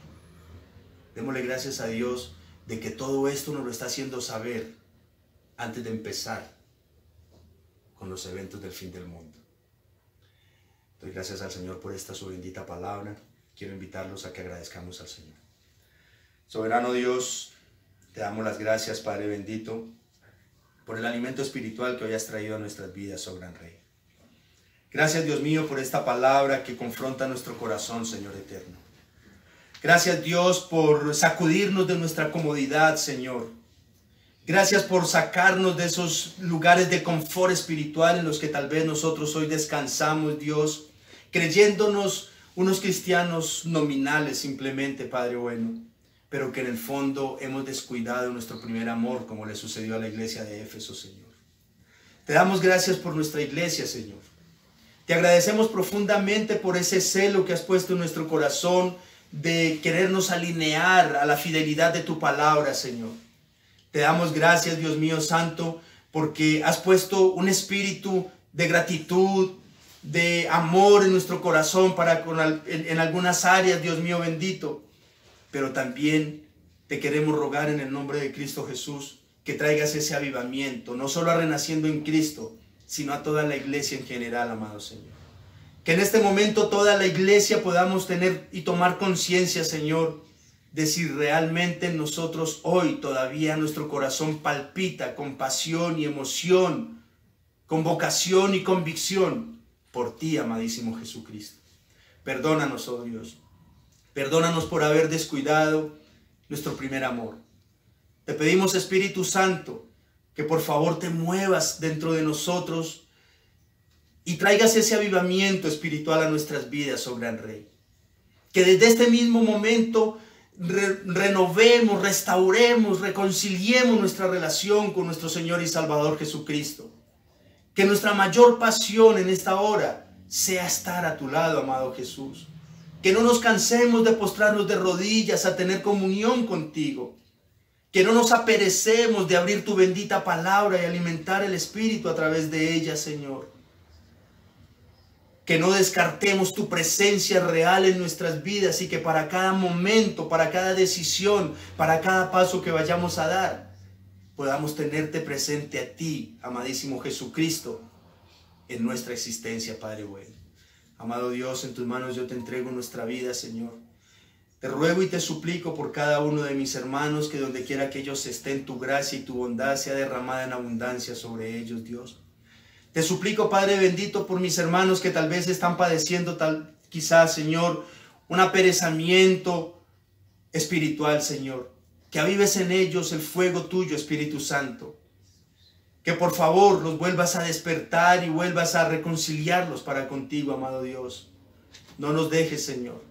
Démosle gracias a Dios de que todo esto nos lo está haciendo saber antes de empezar con los eventos del fin del mundo. Doy gracias al Señor por esta su bendita palabra. Quiero invitarlos a que agradezcamos al Señor. Soberano Dios, te damos las gracias, Padre bendito, por el alimento espiritual que hoy has traído a nuestras vidas, oh gran Rey. Gracias, Dios mío, por esta palabra que confronta nuestro corazón, Señor eterno. Gracias, Dios, por sacudirnos de nuestra comodidad, Señor. Gracias por sacarnos de esos lugares de confort espiritual en los que tal vez nosotros hoy descansamos, Dios, creyéndonos unos cristianos nominales simplemente, Padre bueno, pero que en el fondo hemos descuidado nuestro primer amor, como le sucedió a la iglesia de Éfeso, Señor. Te damos gracias por nuestra iglesia, Señor. Te agradecemos profundamente por ese celo que has puesto en nuestro corazón de querernos alinear a la fidelidad de tu palabra, Señor. Te damos gracias, Dios mío santo, porque has puesto un espíritu de gratitud, de amor en nuestro corazón en algunas áreas, Dios mío bendito. Pero también te queremos rogar en el nombre de Cristo Jesús que traigas ese avivamiento, no solo a Renaciendo en Cristo, sino a toda la iglesia en general, amado Señor. Que en este momento toda la iglesia podamos tener y tomar conciencia, Señor, de si realmente nosotros hoy todavía nuestro corazón palpita con pasión y emoción, con vocación y convicción por ti, amadísimo Jesucristo. Perdónanos, oh Dios. Perdónanos por haber descuidado nuestro primer amor. Te pedimos, Espíritu Santo, que por favor te muevas dentro de nosotros y traigas ese avivamiento espiritual a nuestras vidas, oh gran Rey. Que desde este mismo momento renovemos, restauremos, reconciliemos nuestra relación con nuestro Señor y Salvador Jesucristo. Que nuestra mayor pasión en esta hora sea estar a tu lado, amado Jesús. Que no nos cansemos de postrarnos de rodillas a tener comunión contigo. Que no nos aperecemos de abrir tu bendita palabra y alimentar el Espíritu a través de ella, Señor. Que no descartemos tu presencia real en nuestras vidas y que para cada momento, para cada decisión, para cada paso que vayamos a dar, podamos tenerte presente a ti, amadísimo Jesucristo, en nuestra existencia, Padre bueno. Amado Dios, en tus manos yo te entrego nuestra vida, Señor. Te ruego y te suplico por cada uno de mis hermanos que donde quiera que ellos estén, tu gracia y tu bondad sea derramada en abundancia sobre ellos, Dios. Te suplico, Padre bendito, por mis hermanos que tal vez están padeciendo quizás, Señor, un aperezamiento espiritual, Señor. Que avives en ellos el fuego tuyo, Espíritu Santo. Que por favor los vuelvas a despertar y vuelvas a reconciliarlos para contigo, amado Dios. No nos dejes, Señor.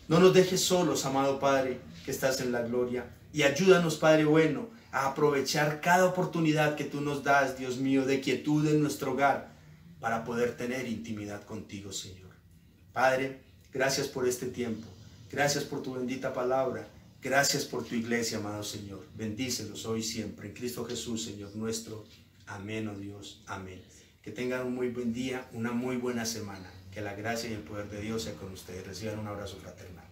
No nos dejes solos, amado Padre, que estás en la gloria. Y ayúdanos, Padre bueno, a aprovechar cada oportunidad que tú nos das, Dios mío, de quietud en nuestro hogar, para poder tener intimidad contigo, Señor. Padre, gracias por este tiempo. Gracias por tu bendita palabra. Gracias por tu iglesia, amado Señor. Bendícelos hoy y siempre. En Cristo Jesús, Señor nuestro. Amén, oh Dios. Amén. Que tengan un muy buen día, una muy buena semana. Que la gracia y el poder de Dios sea con ustedes. Reciban un abrazo fraternal.